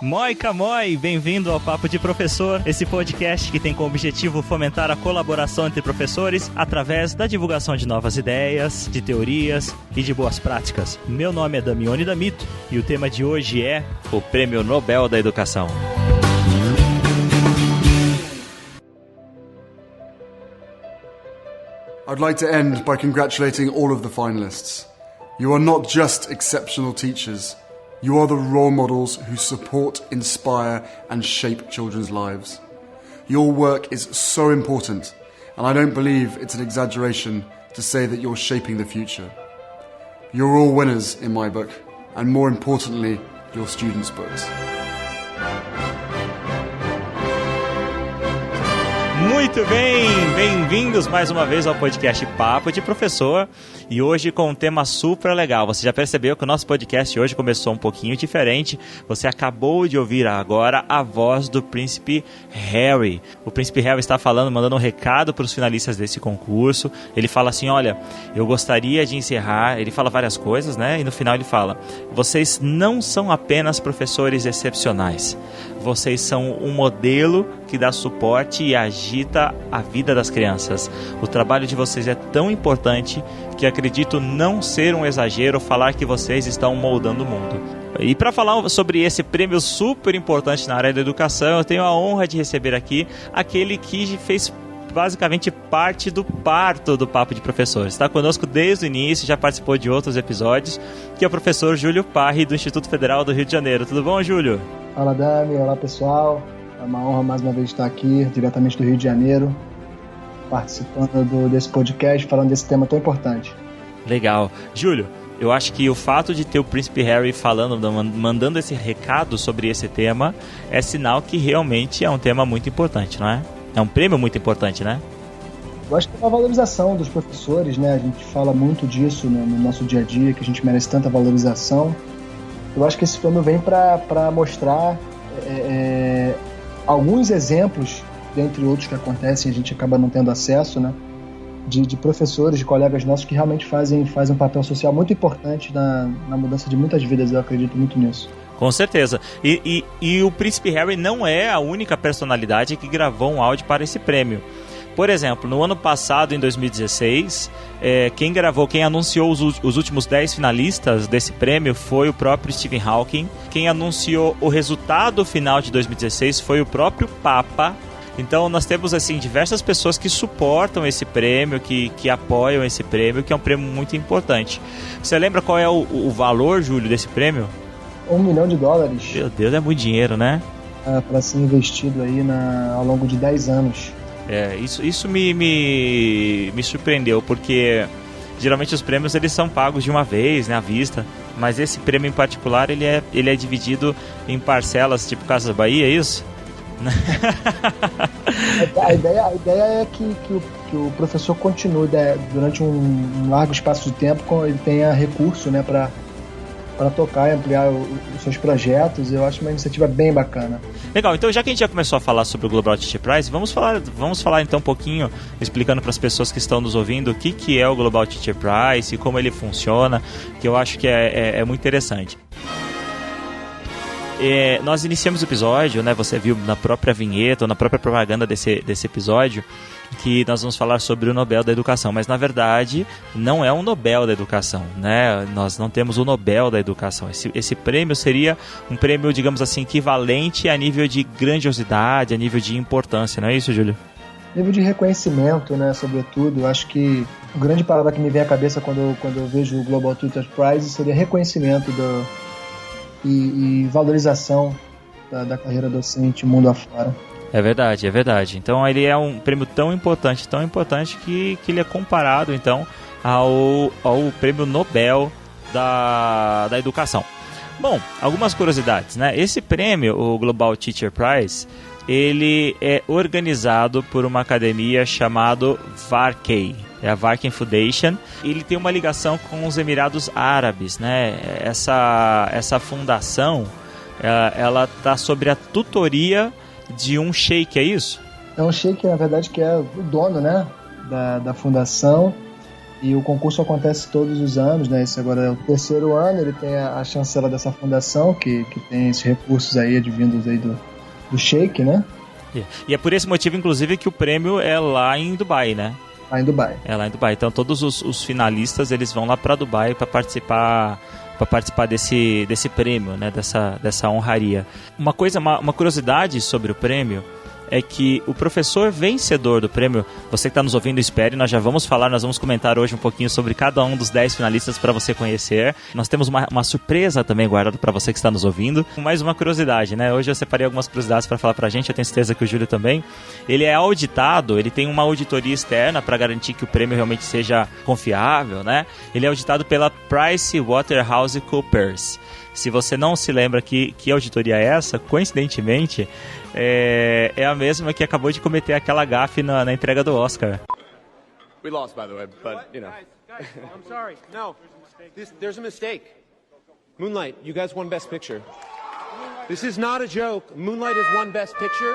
Moica Moi, bem-vindo ao Papo de Professor, esse podcast que tem como objetivo fomentar a colaboração entre professores através da divulgação de novas ideias, de teorias e de boas práticas. Meu nome é Damione Damito e o tema de hoje é o Prêmio Nobel da Educação. I'd like to end by congratulating all of the finalists. You are not just exceptional teachers. You are the role models who support, inspire, and shape children's lives. Your work is so important, and I don't believe it's an exaggeration to say that you're shaping the future. You're all winners in my book, and more importantly, your students' books. Muito bem, bem-vindos mais uma vez ao podcast Papo de Professor e hoje com um tema super legal. Você já percebeu que o nosso podcast hoje começou um pouquinho diferente. Você acabou de ouvir agora a voz do Príncipe Harry. O Príncipe Harry está falando, mandando um recado para os finalistas desse concurso. Ele fala assim, olha, eu gostaria de encerrar, ele fala várias coisas, né? E no final ele fala, vocês não são apenas professores excepcionais. Vocês são um modelo que dá suporte e agita a vida das crianças. O trabalho de vocês é tão importante que acredito não ser um exagero falar que vocês estão moldando o mundo. E para falar sobre esse prêmio super importante na área da educação, eu tenho a honra de receber aqui aquele que fez basicamente parte do parto do Papo de Professor. Está conosco desde o início, já participou de outros episódios, que é o professor Júlio Parri, do Instituto Federal do Rio de Janeiro. Tudo bom, Júlio? Fala, Dami. Olá, pessoal. É uma honra mais uma vez estar aqui, diretamente do Rio de Janeiro, participando desse podcast, falando desse tema tão importante. Legal. Júlio, eu acho que o fato de ter o Príncipe Harry falando, mandando esse recado sobre esse tema, é sinal que realmente é um tema muito importante, não é? É um prêmio muito importante, né? Eu acho que é uma valorização dos professores, né? A gente fala muito disso no nosso dia a dia, que a gente merece tanta valorização. Eu acho que esse prêmio vem para mostrar alguns exemplos, dentre outros que acontecem, a gente acaba não tendo acesso, né? De professores, de colegas nossos que realmente fazem um papel social muito importante na mudança de muitas vidas. Eu acredito muito nisso. Com certeza. E o Príncipe Harry não é a única personalidade que gravou um áudio para esse prêmio. Por exemplo, no ano passado, em 2016, quem anunciou os últimos 10 finalistas desse prêmio foi o próprio Stephen Hawking. Quem anunciou o resultado final de 2016 foi o próprio Papa. Então nós temos assim diversas pessoas que suportam esse prêmio, que apoiam esse prêmio, que é um prêmio muito importante. Você lembra qual é o valor, Júlio, desse prêmio? $1 milhão. Meu Deus, é muito dinheiro, né? Para ser investido aí ao longo de 10 anos. Isso me surpreendeu, porque geralmente os prêmios eles são pagos de uma vez, né, à vista. Mas esse prêmio em particular, ele é dividido em parcelas, tipo Casas Bahia, é isso? A ideia é que o professor continue durante um largo espaço de tempo, ele tenha recurso, né, para tocar e ampliar os seus projetos. Eu acho uma iniciativa bem bacana. Legal, então já que a gente já começou a falar sobre o Global Teacher Prize, vamos falar então um pouquinho, explicando para as pessoas que estão nos ouvindo o que é o Global Teacher Prize e como ele funciona, que eu acho que é muito interessante. Nós iniciamos o episódio, né, você viu na própria vinheta, ou na própria propaganda desse episódio, que nós vamos falar sobre o Nobel da Educação, mas na verdade não é um Nobel da Educação, né? Nós não temos o Nobel da Educação. Esse prêmio seria um prêmio, digamos assim, equivalente a nível de grandiosidade, a nível de importância, não é isso, Júlio? Nível de reconhecimento, né, sobretudo. Eu acho que o grande palavra que me vem à cabeça quando eu vejo o Global Teacher Prize seria reconhecimento e valorização da carreira docente mundo afora. É verdade. Então ele é um prêmio tão importante que ele é comparado então ao prêmio Nobel da Educação. Bom, algumas curiosidades, né? Esse prêmio, o Global Teacher Prize, ele é organizado por uma academia chamada Varkey. É a Varkey Foundation. Ele tem uma ligação com os Emirados Árabes, né? Essa fundação, ela está sob a tutoria de um sheik, é isso? É um sheik, na verdade, que é o dono, né, da fundação. E o concurso acontece todos os anos, né? Esse agora é o 3º ano, ele tem a chancela dessa fundação, que tem esses recursos aí advindos aí do Sheikh, né? E é por esse motivo, inclusive, que o prêmio é lá em Dubai, né? Lá em Dubai. É lá em Dubai. Então todos os finalistas, eles vão lá para Dubai para participar desse prêmio, né? Dessa honraria. Uma curiosidade sobre o prêmio é que o professor vencedor do prêmio, você que está nos ouvindo, espere, nós vamos comentar hoje um pouquinho sobre cada um dos 10 finalistas para você conhecer. Nós temos uma surpresa também guardada para você que está nos ouvindo. Mais uma curiosidade, né? Hoje eu separei algumas curiosidades para falar para a gente, eu tenho certeza que o Júlio também. Ele é auditado, ele tem uma auditoria externa para garantir que o prêmio realmente seja confiável, né? Ele é auditado pela PricewaterhouseCoopers. Se você não se lembra que auditoria é essa, coincidentemente, é a mesma que acabou de cometer aquela gafe na entrega do Oscar. We lost, by the way, but, you know. Guys, I'm sorry. No, there's a mistake. Moonlight, you guys won Best Picture. This is not a joke. Moonlight has won Best Picture.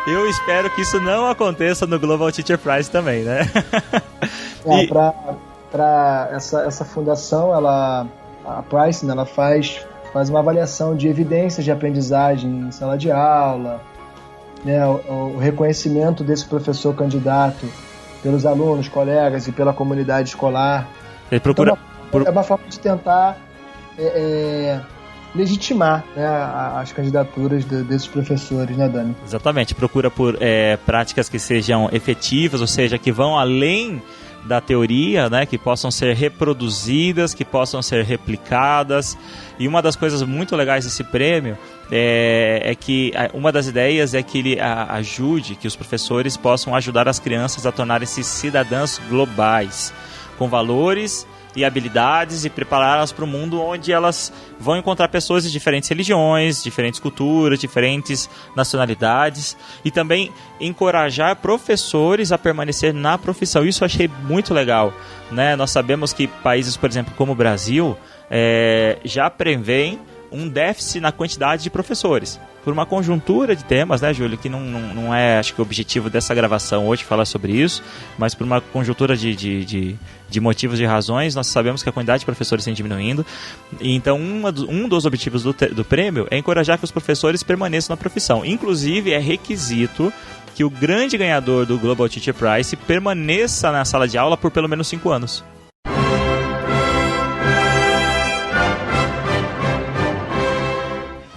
Eu espero que isso não aconteça no Global Teacher Prize também, né? Para essa fundação, a Price, né, ela faz uma avaliação de evidências de aprendizagem em sala de aula, né, o reconhecimento desse professor candidato pelos alunos, colegas e pela comunidade escolar. Ele procura... Então, é uma forma de tentar legitimar, né, as candidaturas desses professores, né, Dani? Exatamente, procura por práticas que sejam efetivas, ou seja, que vão além da teoria, né, que possam ser reproduzidas, que possam ser replicadas. E uma das coisas muito legais desse prêmio é que uma das ideias é que ele ajude, que os professores possam ajudar as crianças a tornarem-se cidadãs globais, com valores e habilidades, e prepará-las para o mundo onde elas vão encontrar pessoas de diferentes religiões, diferentes culturas, diferentes nacionalidades, e também encorajar professores a permanecer na profissão. Isso eu achei muito legal, né? Nós sabemos que países, por exemplo, como o Brasil, já prevêem um déficit na quantidade de professores. Por uma conjuntura de temas, né, Júlio, que não é, acho que, o objetivo dessa gravação hoje falar sobre isso, mas por uma conjuntura de motivos, de razões, nós sabemos que a quantidade de professores tem diminuindo. Então, um dos objetivos do prêmio é encorajar que os professores permaneçam na profissão. Inclusive, é requisito que o grande ganhador do Global Teacher Prize permaneça na sala de aula por pelo menos 5 anos.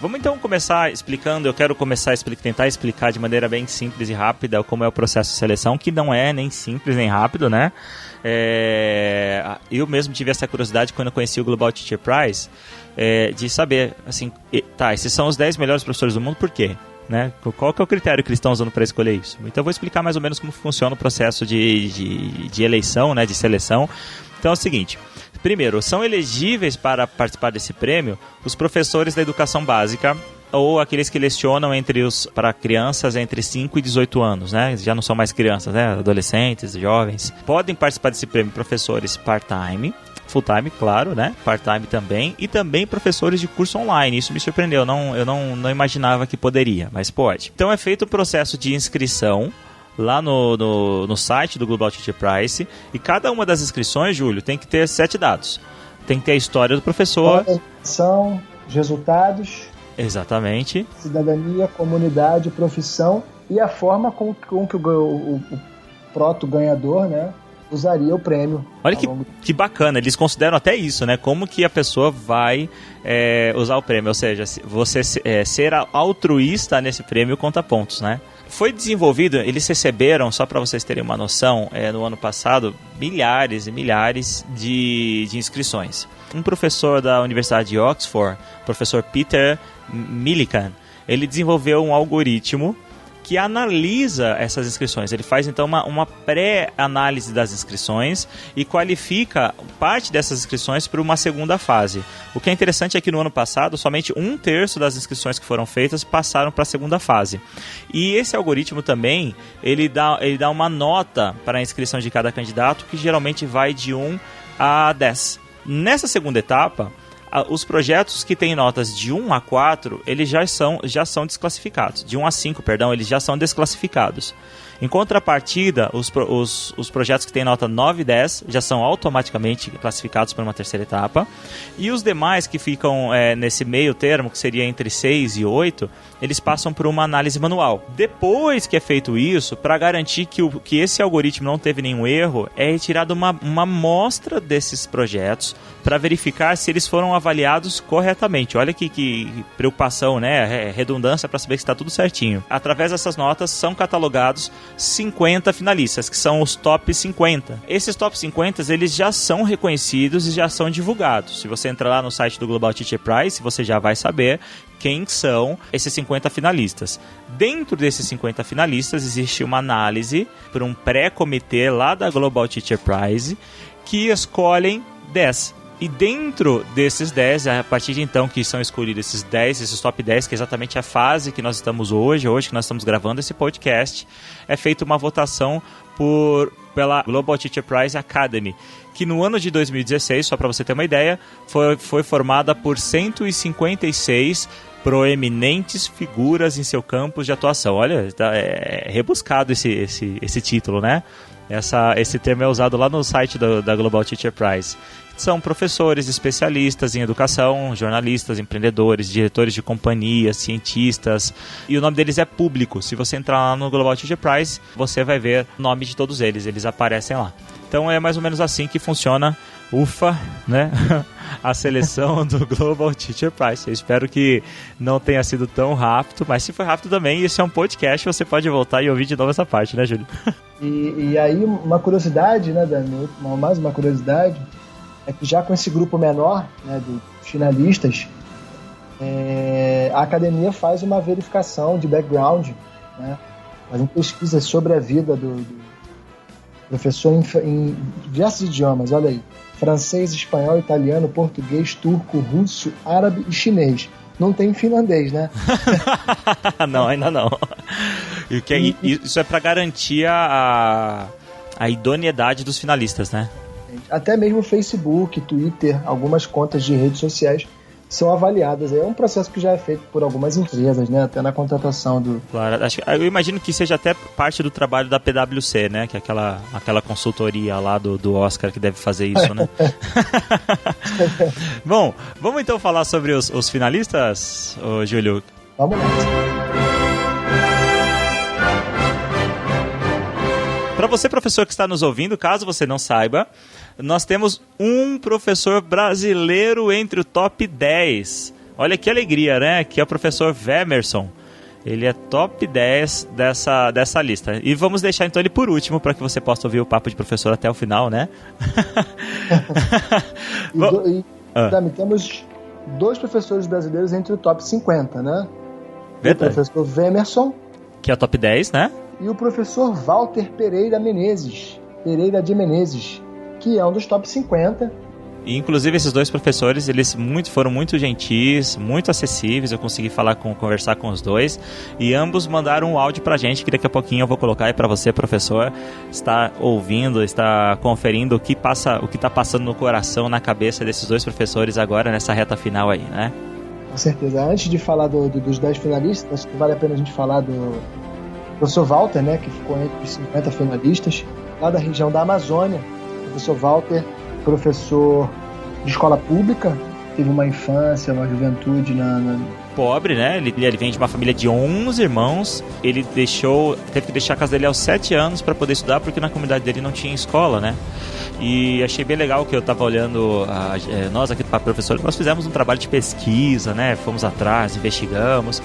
Vamos então começar explicando, eu quero começar a tentar explicar de maneira bem simples e rápida como é o processo de seleção, que não é nem simples nem rápido, né? Eu mesmo tive essa curiosidade quando eu conheci o Global Teacher Prize, de saber, assim, esses são os 10 melhores professores do mundo, por quê? Né? Qual que é o critério que eles estão usando para escolher isso? Então eu vou explicar mais ou menos como funciona o processo de eleição, né, de seleção. Então é o seguinte... Primeiro, são elegíveis para participar desse prêmio os professores da educação básica ou aqueles que lecionam para crianças entre 5 e 18 anos, né? Já não são mais crianças, né? Adolescentes, jovens. Podem participar desse prêmio professores part-time, full-time, claro, né? Part-time também, e também professores de curso online. Isso me surpreendeu, eu não imaginava que poderia, mas pode. Então é feito o processo de inscrição lá no site do Global Teacher Prize, e cada uma das inscrições, Júlio, tem que ter 7 dados. Tem que ter a história do professor. São resultados. Exatamente. Cidadania, comunidade, profissão e a forma com que o proto-ganhador, né, usaria o prêmio. Olha que bacana, eles consideram até isso, né? Como que a pessoa vai usar o prêmio, ou seja, você ser altruísta nesse prêmio conta pontos, né? Foi desenvolvido, eles receberam, só para vocês terem uma noção, no ano passado, milhares e milhares de inscrições. Um professor da Universidade de Oxford, professor Peter Millikan, ele desenvolveu um algoritmo que analisa essas inscrições. Ele faz, então, uma pré-análise das inscrições e qualifica parte dessas inscrições para uma segunda fase. O que é interessante é que no ano passado, somente 1/3 das inscrições que foram feitas passaram para a segunda fase. E esse algoritmo também, ele dá uma nota para a inscrição de cada candidato, que geralmente vai de 1 a 10. Nessa segunda etapa, os projetos que têm notas de 1 a 4, eles já são desclassificados. De 1 a 5, perdão, eles já são desclassificados. Em contrapartida, os projetos que têm nota 9 e 10 já são automaticamente classificados para uma terceira etapa, e os demais que ficam nesse meio termo, que seria entre 6 e 8, eles passam por uma análise manual. Depois que é feito isso, para garantir que esse algoritmo não teve nenhum erro, é retirada uma amostra desses projetos para verificar se eles foram avaliados corretamente. Olha que preocupação, né? Redundância para saber que está tudo certinho. Através dessas notas são catalogados 50 finalistas, que são os top 50. Esses top 50, eles já são reconhecidos e já são divulgados. Se você entrar lá no site do Global Teacher Prize, você já vai saber quem são esses 50 finalistas. Dentro desses 50 finalistas existe uma análise por um pré-comitê lá da Global Teacher Prize que escolhem 10. E dentro desses 10, a partir de então que são escolhidos esses 10, esses top 10, que é exatamente a fase que nós estamos hoje que nós estamos gravando esse podcast, é feita uma votação pela Global Teacher Prize Academy, que no ano de 2016, só para você ter uma ideia, foi formada por 156 proeminentes figuras em seu campo de atuação. Olha, é rebuscado esse título, né? Esse termo é usado lá no site da Global Teacher Prize. São professores, especialistas em educação, jornalistas, empreendedores, diretores de companhias, cientistas, e o nome deles é público. Se você entrar lá no Global Teacher Prize, você vai ver o nome de todos eles aparecem lá. Então é mais ou menos assim que funciona, né? A seleção do Global Teacher Prize. Eu espero que não tenha sido tão rápido, mas se foi rápido também, esse é um podcast, você pode voltar e ouvir de novo essa parte, né, Júlio? E aí uma curiosidade, né, Dani? Mais uma curiosidade é que já com esse grupo menor, né, de finalistas, a academia faz uma verificação de background, né, faz uma pesquisa sobre a vida do professor em diversos idiomas, olha aí, francês, espanhol, italiano, português, turco, russo, árabe e chinês. Não tem finlandês, né? Não, ainda não. Isso é para garantir a idoneidade dos finalistas, né? Até mesmo Facebook, Twitter, algumas contas de redes sociais são avaliadas. É um processo que já é feito por algumas empresas, né? Até na contratação do... Claro, eu imagino que seja até parte do trabalho da PwC, né? Que é aquela consultoria lá do Oscar que deve fazer isso, né? Bom, vamos então falar sobre os finalistas, Júlio? Vamos lá. Para você, professor que está nos ouvindo, caso você não saiba, nós temos um professor brasileiro entre o top 10. Olha que alegria, né? Que é o professor Vemerson. Ele é top 10 dessa lista. E vamos deixar então ele por último, para que você possa ouvir o papo de professor até o final, né? Dami, temos 2 professores brasileiros entre o top 50, né? Verdade. O professor Vemerson, que é o top 10, né? E o professor Walter Pereira de Menezes, que é um dos top 50. E, inclusive, esses 2 professores, eles foram muito gentis, muito acessíveis, eu consegui conversar com os 2, e ambos mandaram um áudio pra gente, que daqui a pouquinho eu vou colocar aí pra você, professor, estar ouvindo, estar conferindo o que tá passando no coração, na cabeça desses 2 professores agora, nessa reta final aí, né? Com certeza. Antes de falar dos 10 finalistas, acho que vale a pena a gente falar do professor Walter, né, que ficou entre os 50 finalistas, lá da região da Amazônia. O professor Walter, professor de escola pública, teve uma infância, uma juventude pobre, né? Ele vem de uma família de 11 irmãos. Ele teve que deixar a casa dele aos 7 anos para poder estudar, porque na comunidade dele não tinha escola, né? E achei bem legal que eu estava olhando, nós aqui do Papo Professor, nós fizemos um trabalho de pesquisa, né? Fomos atrás, investigamos,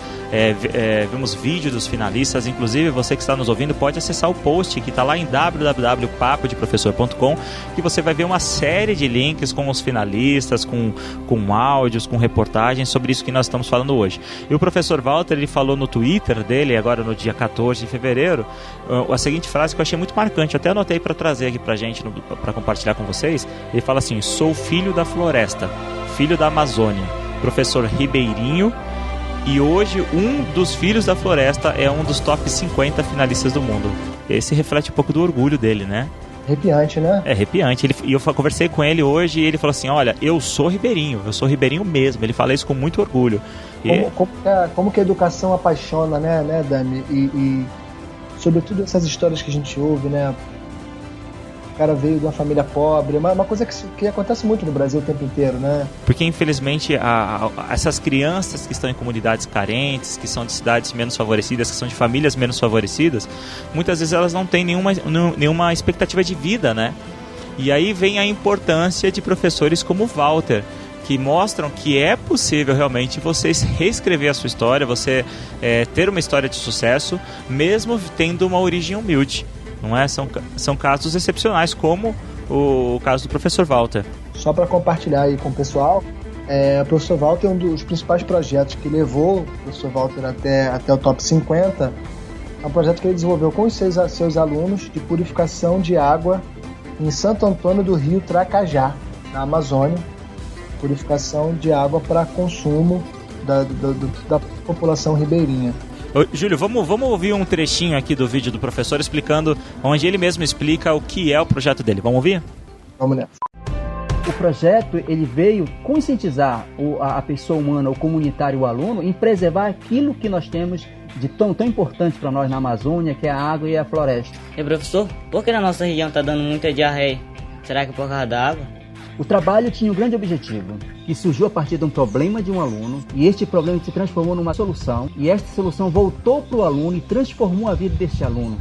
vimos vídeos dos finalistas. Inclusive, você que está nos ouvindo pode acessar o post que está lá em www.papodeprofessor.com, que você vai ver uma série de links com os finalistas, com áudios, com reportagens sobre isso que nós estamos falando hoje. E o professor Walter, ele falou no Twitter dele, agora no dia 14 de fevereiro, a seguinte frase que eu achei muito marcante, até anotei para trazer aqui pra gente, para compartilhar com vocês. Ele fala assim: sou filho da floresta, filho da Amazônia, professor Ribeirinho, e hoje um dos filhos da floresta é um dos top 50 finalistas do mundo. Esse reflete um pouco do orgulho dele, né? Arrepiante, né? É arrepiante. E eu conversei com ele hoje e ele falou assim: olha, eu sou ribeirinho mesmo. Ele fala isso com muito orgulho. Como que a educação apaixona, né, Dami? E sobretudo essas histórias que a gente ouve, né? O cara veio de uma família pobre, uma coisa que acontece muito no Brasil o tempo inteiro, né? Porque, infelizmente, essas crianças que estão em comunidades carentes, que são de cidades menos favorecidas, que são de famílias menos favorecidas, muitas vezes elas não têm nenhuma expectativa de vida, né? E aí vem a importância de professores como o Walter, que mostram que é possível realmente você reescrever a sua história, você ter uma história de sucesso, mesmo tendo uma origem humilde. Não é? São casos excepcionais, como o caso do professor Walter. Só para compartilhar aí com o pessoal, o professor Walter é um dos principais projetos que levou o professor Walter até o top 50. É um projeto que ele desenvolveu com os seus alunos de purificação de água em Santo Antônio do Rio Tracajá, na Amazônia. Purificação de água para consumo da população ribeirinha. Ô, Júlio, vamos ouvir um trechinho aqui do vídeo do professor explicando, onde ele mesmo explica o que é o projeto dele. Vamos ouvir? Vamos nessa. O projeto ele veio conscientizar a pessoa humana, o comunitário, o aluno, em preservar aquilo que nós temos de tão importante para nós na Amazônia, que é a água e a floresta. E professor, por que na nossa região está dando muita diarreia? Será que é por causa da água? O trabalho tinha um grande objetivo, que surgiu a partir de um problema de um aluno, e este problema se transformou numa solução, e esta solução voltou para o aluno e transformou a vida deste aluno.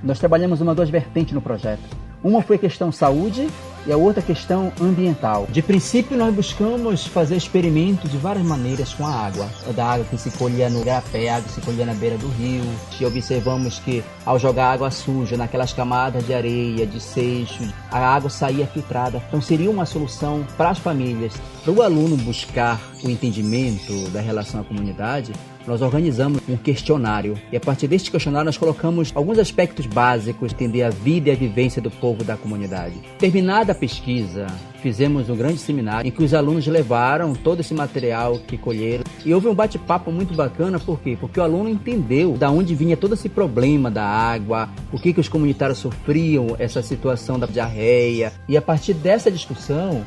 Nós trabalhamos duas vertentes no projeto. Uma foi a questão saúde e a outra questão ambiental. De princípio, nós buscamos fazer experimentos de várias maneiras com a água. Da água que se colhia no garapé, a água que se colhia na beira do rio. E observamos que, ao jogar água suja naquelas camadas de areia, de seixo, a água saía filtrada. Então, seria uma solução para as famílias. Para o aluno buscar o entendimento da relação à comunidade, nós organizamos um questionário e a partir deste questionário nós colocamos alguns aspectos básicos, entender a vida e a vivência do povo da comunidade. Terminada a pesquisa, fizemos um grande seminário em que os alunos levaram todo esse material que colheram e houve um bate-papo muito bacana. Por quê? Porque o aluno entendeu da onde vinha todo esse problema da água, o que os comunitários sofriam, essa situação da diarreia, e a partir dessa discussão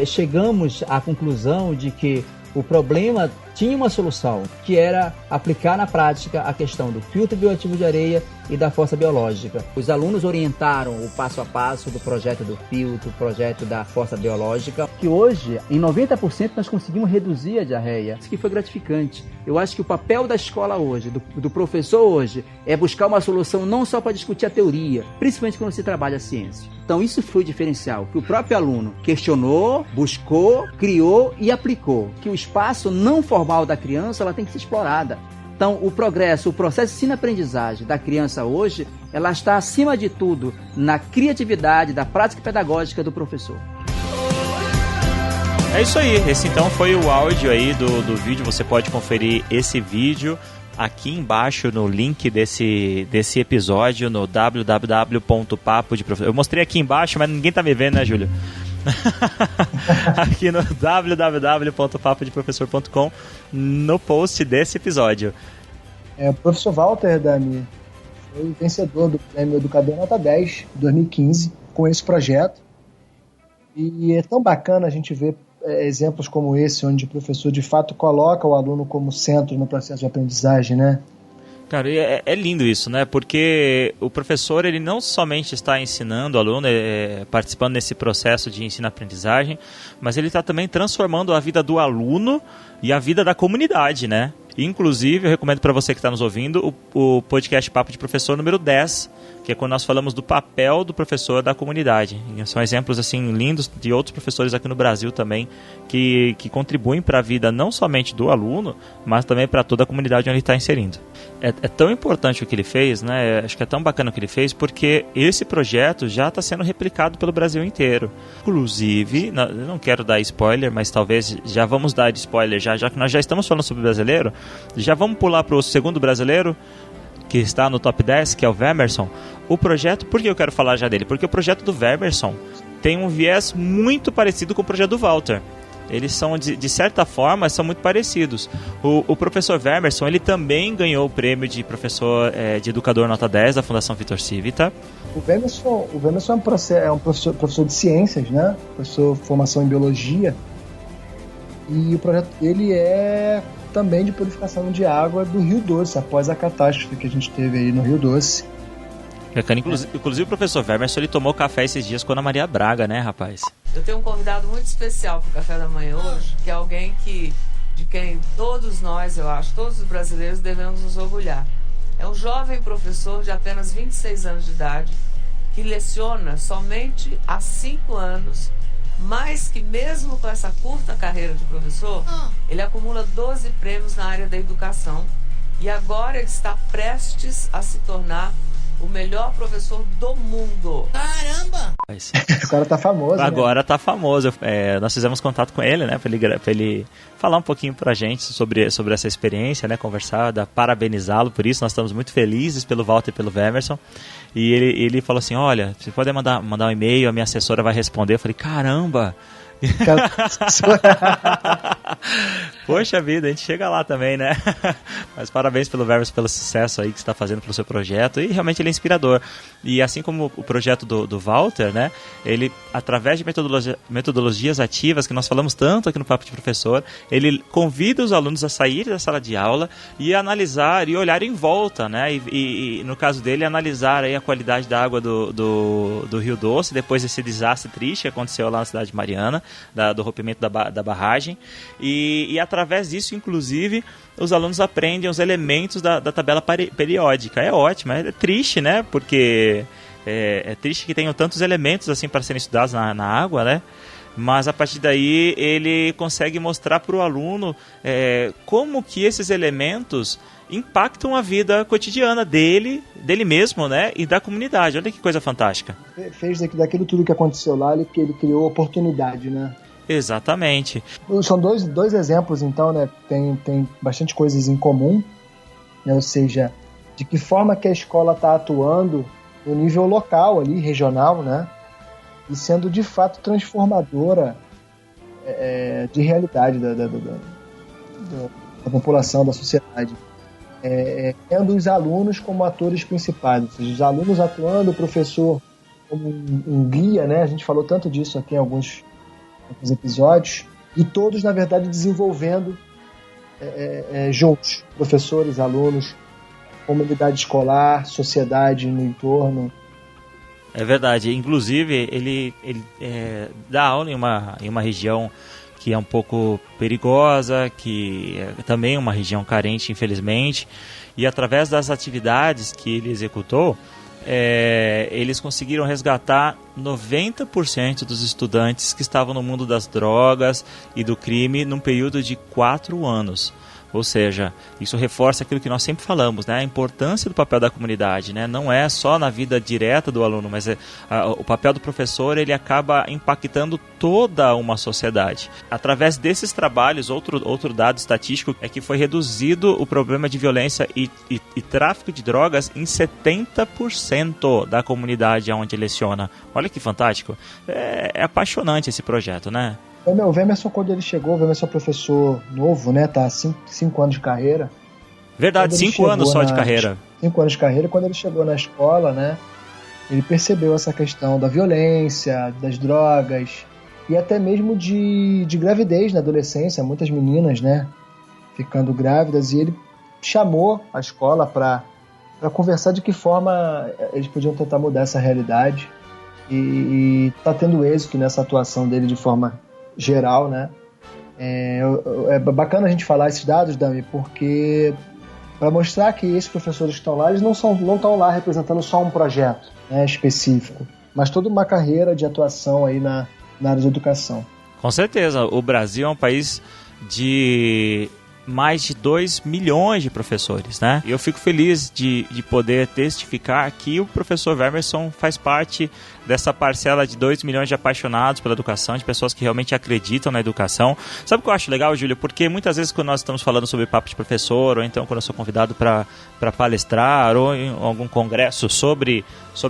chegamos à conclusão de que o problema tinha uma solução, que era aplicar na prática a questão do filtro bioativo de areia e da fossa biológica. Os alunos orientaram o passo a passo do projeto do filtro, projeto da fossa biológica, que hoje, em 90%, nós conseguimos reduzir a diarreia. Isso que foi gratificante. Eu acho que o papel da escola hoje, do professor hoje, é buscar uma solução não só para discutir a teoria, principalmente quando se trabalha a ciência. Então isso foi o diferencial, que o próprio aluno questionou, buscou, criou e aplicou, que o espaço não formal da criança ela tem que ser explorada. Então o progresso, o processo de ensino-aprendizagem da criança hoje, ela está acima de tudo na criatividade, da prática pedagógica do professor. É isso aí, esse então foi o áudio aí do vídeo, você pode conferir esse vídeo aqui embaixo no link desse episódio no www.papodeprofessor. Eu mostrei aqui embaixo, mas ninguém tá me vendo, né, Júlio? Aqui no www.papodeprofessor.com no post desse episódio. O professor Walter, Dami, foi vencedor do Prêmio Educador Nota 10 de 2015 com esse projeto. E é tão bacana a gente ver exemplos como esse, onde o professor de fato coloca o aluno como centro no processo de aprendizagem, né? Cara, é lindo isso, né? Porque o professor, ele não somente está ensinando o aluno, participando desse processo de ensino-aprendizagem, mas ele está também transformando a vida do aluno e a vida da comunidade, né? Inclusive, eu recomendo para você que está nos ouvindo o podcast Papo de Professor número 10, que é quando nós falamos do papel do professor da comunidade. E são exemplos assim lindos de outros professores aqui no Brasil também que contribuem para a vida não somente do aluno, mas também para toda a comunidade onde ele está inserindo. É tão importante o que ele fez, né? Acho que é tão bacana o que ele fez, porque esse projeto já está sendo replicado pelo Brasil inteiro. Inclusive, eu não quero dar spoiler, mas talvez já vamos dar spoiler já que nós já estamos falando sobre o brasileiro. Já vamos pular para o segundo brasileiro, que está no top 10, que é o Vermerson. O projeto, por que eu quero falar já dele? Porque o projeto do Vermerson tem um viés muito parecido com o projeto do Walter. Eles são, de certa forma, são muito parecidos. O professor Vermerson, ele também ganhou o prêmio de professor de educador nota 10 da Fundação Vitor Civita. O Vermerson é um professor de ciências, né? Professor de formação em biologia. E o projeto dele é também de purificação de água do Rio Doce, após a catástrofe que a gente teve aí no Rio Doce. Bacana. Inclusive o professor Vermerson, ele tomou café esses dias com a Ana Maria Braga, né, rapaz? Eu tenho um convidado muito especial para o café da manhã hoje, que é alguém de quem todos nós, eu acho, todos os brasileiros devemos nos orgulhar. É um jovem professor de apenas 26 anos de idade, que leciona somente há 5 anos, mas que mesmo com essa curta carreira de professor, ele acumula 12 prêmios na área da educação e agora ele está prestes a se tornar o melhor professor do mundo. Caramba! O cara tá famoso, agora, né? Tá famoso. Nós fizemos contato com ele, né? Pra ele falar um pouquinho pra gente sobre essa experiência, né? Conversar, parabenizá-lo por isso. Nós estamos muito felizes pelo Walter e pelo Vermerson. E ele falou assim, olha, você pode mandar um e-mail, a minha assessora vai responder. Eu falei, caramba! Poxa vida, a gente chega lá também, né? Mas parabéns pelo Vermerson, pelo sucesso aí que você está fazendo pelo seu projeto, e realmente ele é inspirador. E assim como o projeto do Walter, né? Ele, através de metodologias ativas, que nós falamos tanto aqui no Papo de Professor, ele convida os alunos a sair da sala de aula e analisar e olhar em volta, né? E no caso dele, analisar aí a qualidade da água do Rio Doce, depois desse desastre triste que aconteceu lá na cidade de Mariana, do rompimento da barragem, e através disso, inclusive, os alunos aprendem os elementos da tabela periódica. É ótimo, é triste, né? Porque é triste que tenham tantos elementos assim para serem estudados na água, né? Mas a partir daí ele consegue mostrar para o aluno como que esses elementos impactam a vida cotidiana dele mesmo, né? E da comunidade. Olha que coisa fantástica. Fez daquilo tudo que aconteceu lá, ele criou oportunidade, né? Exatamente. São dois exemplos, então, né? Tem bastante coisas em comum, né? Ou seja, de que forma que a escola está atuando no nível local ali, regional, né? E sendo de fato transformadora de realidade da população, da sociedade. Tendo os alunos como atores principais, ou seja, os alunos atuando, o professor como um guia, né? A gente falou tanto disso aqui em alguns episódios, e todos, na verdade, desenvolvendo juntos, professores, alunos, comunidade escolar, sociedade no entorno. É verdade, inclusive ele dá aula em uma região que é um pouco perigosa, que é também uma região carente, infelizmente, e através das atividades que ele executou, eles conseguiram resgatar 90% dos estudantes que estavam no mundo das drogas e do crime num período de 4 anos. Ou seja, isso reforça aquilo que nós sempre falamos, né? A importância do papel da comunidade, né? Não é só na vida direta do aluno, mas o papel do professor, ele acaba impactando toda uma sociedade. Através desses trabalhos, outro dado estatístico é que foi reduzido o problema de violência e tráfico de drogas em 70% da comunidade onde leciona. Olha que fantástico. É apaixonante esse projeto, né? O Vermerson, quando ele chegou, o Vermerson é um professor novo, né? Tá há 5 anos de carreira. Verdade, 5 anos só de carreira. 5 anos de carreira. Quando ele chegou na escola, né? Ele percebeu essa questão da violência, das drogas e até mesmo de gravidez na adolescência. Muitas meninas, né? Ficando grávidas, e ele chamou a escola para conversar de que forma eles podiam tentar mudar essa realidade, e tá tendo êxito nessa atuação dele de forma geral, né? É bacana a gente falar esses dados, Dami, porque para mostrar que esses professores que estão lá, eles não estão lá representando só um projeto, né, específico, mas toda uma carreira de atuação aí na área de educação. Com certeza, o Brasil é um país de mais de 2 milhões de professores, né? E eu fico feliz de poder testificar que o professor Vermerson faz parte dessa parcela de 2 milhões de apaixonados pela educação, de pessoas que realmente acreditam na educação. Sabe o que eu acho legal, Júlio? Porque muitas vezes quando nós estamos falando sobre papo de professor, ou então quando eu sou convidado para palestrar, ou em algum congresso sobre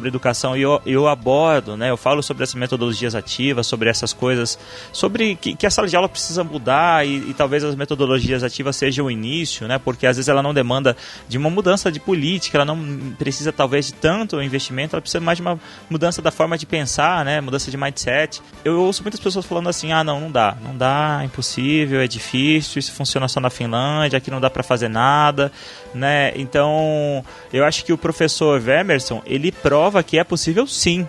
educação, e eu abordo, né? Eu falo sobre essas metodologias ativas, sobre essas coisas, sobre que a sala de aula precisa mudar, e talvez as metodologias ativas sejam o início, né? Porque às vezes ela não demanda de uma mudança de política, ela não precisa talvez de tanto investimento, ela precisa mais de uma mudança da forma forma de pensar, né? Mudança de mindset. Eu ouço muitas pessoas falando assim, não dá, é impossível, é difícil, isso funciona só na Finlândia, aqui não dá para fazer nada, né? Então, eu acho que o professor Wermerson, ele prova que é possível sim,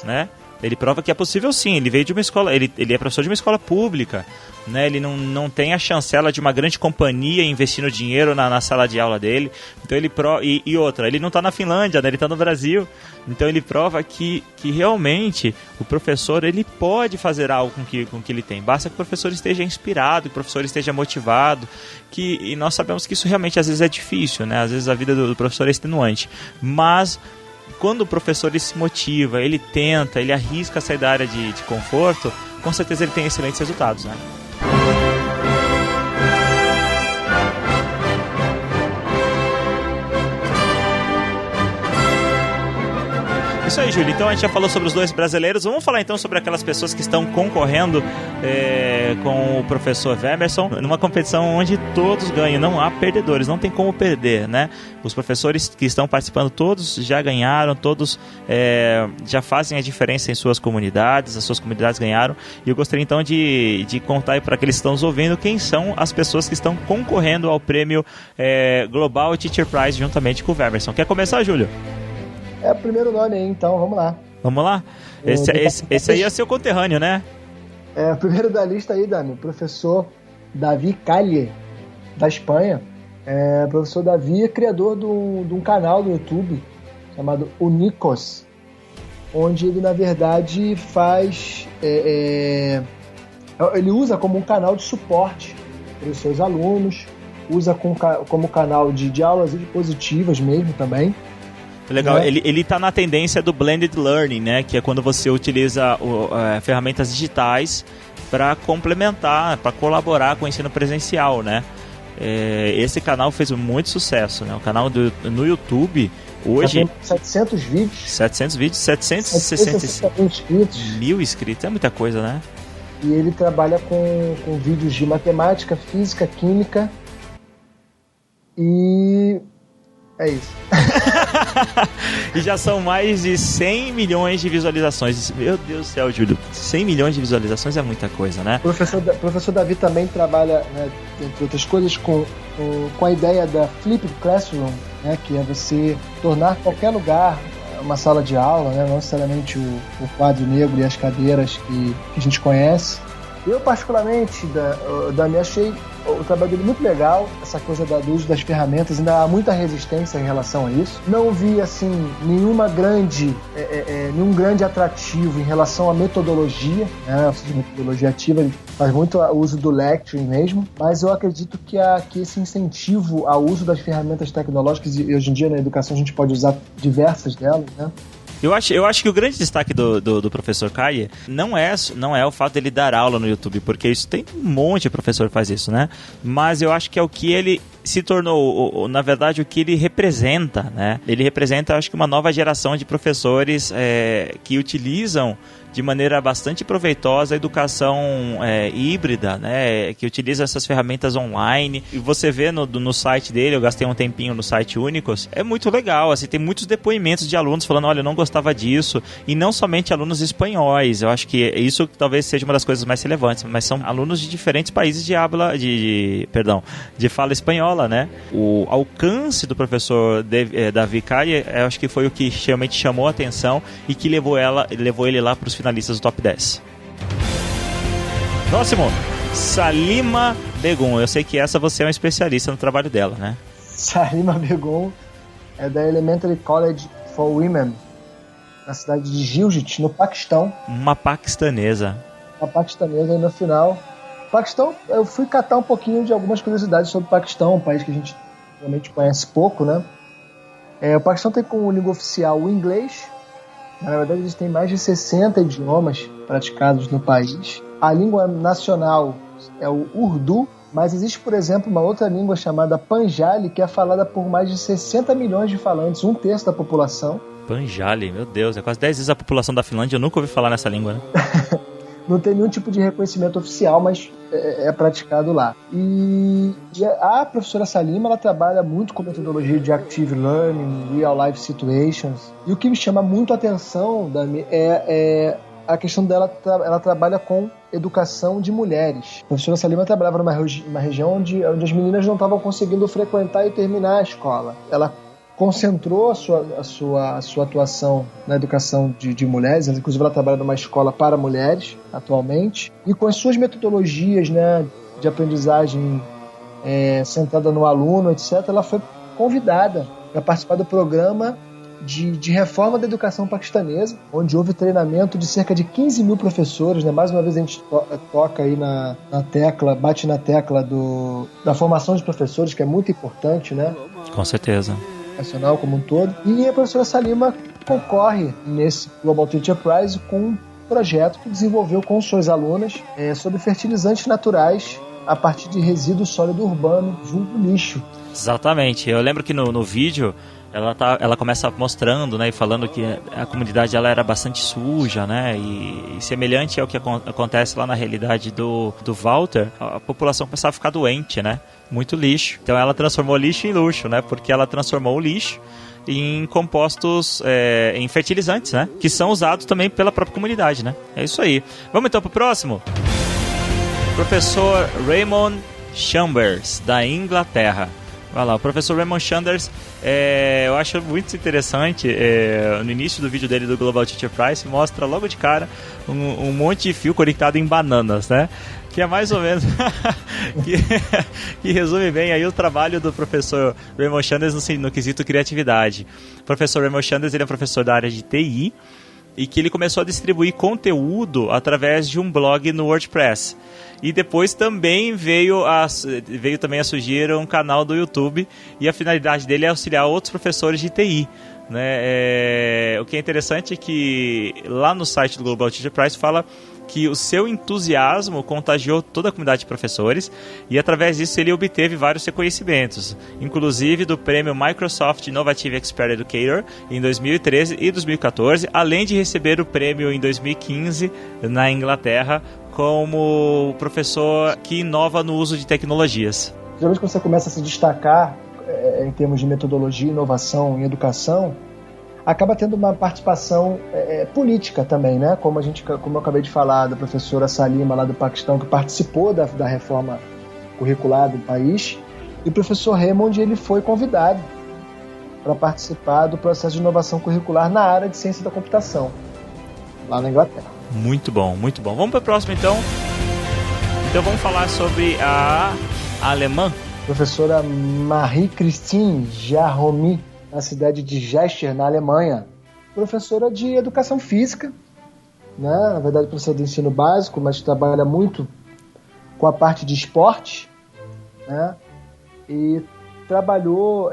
né? Ele prova que é possível sim, ele veio de uma escola, ele é professor de uma escola pública, né? Ele não tem a chancela de uma grande companhia investindo dinheiro na sala de aula dele, então e outra, ele não está na Finlândia, né? Ele está no Brasil, então ele prova que realmente o professor ele pode fazer algo com que ele tem, basta que o professor esteja inspirado, que o professor esteja motivado, e nós sabemos que isso realmente às vezes é difícil, né? Às vezes a vida do professor é extenuante, mas quando o professor ele se motiva, ele tenta, ele arrisca sair da área de conforto, com certeza ele tem excelentes resultados, né? Isso aí, Júlio. Então a gente já falou sobre os 2 brasileiros. Vamos falar então sobre aquelas pessoas que estão concorrendo com o professor Wermerson numa competição onde todos ganham. Não há perdedores, não tem como perder, né? Os professores que estão participando, todos já ganharam, todos já fazem a diferença em suas comunidades, as suas comunidades ganharam. E eu gostaria então de contar para aqueles que estão nos ouvindo quem são as pessoas que estão concorrendo ao prêmio Global Teacher Prize juntamente com o Wermerson. Quer começar, Júlio? É o primeiro nome aí, então vamos lá. Vamos lá? Esse aí é seu conterrâneo, né? O primeiro da lista aí, Dani, o professor Davi Calle, da Espanha. O professor Davi é criador de um canal do YouTube chamado Unicos, onde ele, na verdade, faz... ele usa como um canal de suporte para os seus alunos, usa como canal de aulas expositivas mesmo também. Legal, ele está na tendência do blended learning, né? Que é quando você utiliza ferramentas digitais para complementar, para colaborar com o ensino presencial, né? Esse canal fez muito sucesso, né? O canal no YouTube hoje... 700 vídeos. 760 mil inscritos, é muita coisa, né? E ele trabalha com vídeos de matemática, física, química e... É isso. E já são mais de 100 milhões de visualizações. Meu Deus do céu, Júlio. 100 milhões de visualizações é muita coisa, né? O professor Davi também trabalha, né, entre outras coisas, com a ideia da Flipped Classroom, né, que é você tornar qualquer lugar uma sala de aula, né, não necessariamente o quadro negro e as cadeiras que a gente conhece. Eu, particularmente, Dani, achei o trabalho dele muito legal, essa coisa do uso das ferramentas, ainda há muita resistência em relação a isso. Não vi, assim, nenhum grande atrativo em relação à metodologia, né? Ou seja, metodologia ativa, ele faz muito uso do lecturing mesmo, mas eu acredito que esse incentivo ao uso das ferramentas tecnológicas, e hoje em dia na educação a gente pode usar diversas delas, né? Eu acho que o grande destaque do professor Calle não é o fato dele dar aula no YouTube, porque isso tem um monte de professor que faz isso, né? Mas eu acho que é o que ele se tornou, na verdade, o que ele representa, né? Ele representa, acho que, uma nova geração de professores que utilizam de maneira bastante proveitosa a educação híbrida, né? Que utiliza essas ferramentas online. E você vê no site dele, eu gastei um tempinho no site Unicos, é muito legal, assim, tem muitos depoimentos de alunos falando, olha, eu não gostava disso, e não somente alunos espanhóis, eu acho que isso talvez seja uma das coisas mais relevantes, mas são alunos de diferentes países de fala espanhola, né? O alcance do professor Davi Calle, eu acho que foi o que realmente chamou a atenção e que levou ele lá para os finalistas do Top 10. Próximo, Salima Begum. Eu sei que você é um especialista no trabalho dela, né? Salima Begum é da Elementary College for Women, na cidade de Gilgit, no Paquistão. Uma paquistanesa. E no final... Paquistão, eu fui catar um pouquinho de algumas curiosidades sobre o Paquistão, um país que a gente realmente conhece pouco, né? O Paquistão tem como língua oficial o inglês. Na verdade, eles têm mais de 60 idiomas praticados no país. A língua nacional é o Urdu, mas existe, por exemplo, uma outra língua chamada Panjali, que é falada por mais de 60 milhões de falantes, 1/3 da população. Panjali, meu Deus, é quase 10 vezes a população da Finlândia, eu nunca ouvi falar nessa língua, né? não tem nenhum tipo de reconhecimento oficial, mas é praticado lá. E a professora Salima, ela trabalha muito com metodologia de Active Learning, Real Life Situations, e o que me chama muito a atenção é a questão dela, ela trabalha com educação de mulheres. A professora Salima trabalhava numa região onde as meninas não estavam conseguindo frequentar e terminar a escola. Ela concentrou a sua atuação na educação de mulheres, inclusive ela trabalha numa escola para mulheres atualmente, e com as suas metodologias, né, de aprendizagem centrada no aluno, etc., ela foi convidada para participar do programa de reforma da educação paquistanesa, onde houve treinamento de cerca de 15 mil professores, né? Mais uma vez a gente toca aí bate na tecla da formação de professores, que é muito importante, né? Com certeza. Nacional como um todo. E a professora Salima concorre nesse Global Teacher Prize com um projeto que desenvolveu com suas alunas sobre fertilizantes naturais a partir de resíduo sólido urbano, vulgo lixo. Exatamente. Eu lembro que no vídeo ela começa mostrando, né, e falando que a comunidade ela era bastante suja, né, e semelhante ao que acontece lá na realidade do Walter, a população começava a ficar doente, né, muito lixo. Então ela transformou lixo em luxo, né, porque ela transformou o lixo em compostos, em fertilizantes, né, que são usados também pela própria comunidade, né. É isso aí. Vamos então pro próximo. Professor Raymond Chambers, da Inglaterra. Olha lá, o professor Raymond Chambers, eu acho muito interessante, no início do vídeo dele do Global Teacher Prize, mostra logo de cara um monte de fio conectado em bananas, né? Que é mais ou menos que resume bem aí o trabalho do professor Raymond Chambers no quesito criatividade. O professor Raymond Chambers, ele é um professor da área de TI e que ele começou a distribuir conteúdo através de um blog no WordPress. E depois também veio também a surgir um canal do YouTube, e a finalidade dele é auxiliar outros professores de TI. Né? O que é interessante é que lá no site do Global Teacher Prize fala que o seu entusiasmo contagiou toda a comunidade de professores, e através disso ele obteve vários reconhecimentos, inclusive do prêmio Microsoft Innovative Expert Educator em 2013 e 2014, além de receber o prêmio em 2015 na Inglaterra como professor que inova no uso de tecnologias. Geralmente quando você começa a se destacar em termos de metodologia, inovação em educação, acaba tendo uma participação política também, né? Como eu acabei de falar, da professora Salima lá do Paquistão, que participou da reforma curricular do país, e o professor Raymond, ele foi convidado para participar do processo de inovação curricular na área de ciência da computação, lá na Inglaterra. Muito bom, muito bom. Vamos para o próximo, então. Então vamos falar sobre a alemã. Professora Marie-Christine Jarromi, na cidade de Gester, na Alemanha. Professora de educação física, né? Na verdade, professora de ensino básico, mas trabalha muito com a parte de esporte, né? E trabalhou,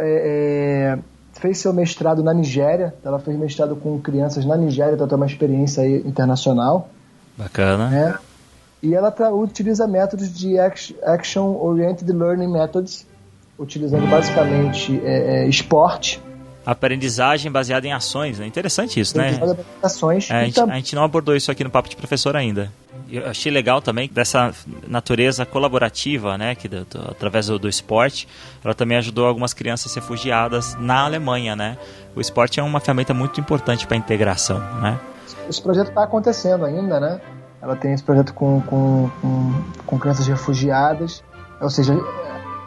fez seu mestrado na Nigéria. Ela fez mestrado com crianças na Nigéria, então tem uma experiência aí internacional. Bacana. Né? E ela utiliza métodos de Action Oriented Learning Methods, utilizando basicamente esporte. Aprendizagem baseada em ações, né? Interessante isso, né? Ações. A gente não abordou isso aqui no Papo de Professor ainda. Eu achei legal também dessa natureza colaborativa, né? Que através do esporte, ela também ajudou algumas crianças refugiadas na Alemanha, né? O esporte é uma ferramenta muito importante para a integração, né? Esse projeto está acontecendo ainda, né? Ela tem esse projeto com crianças refugiadas, ou seja,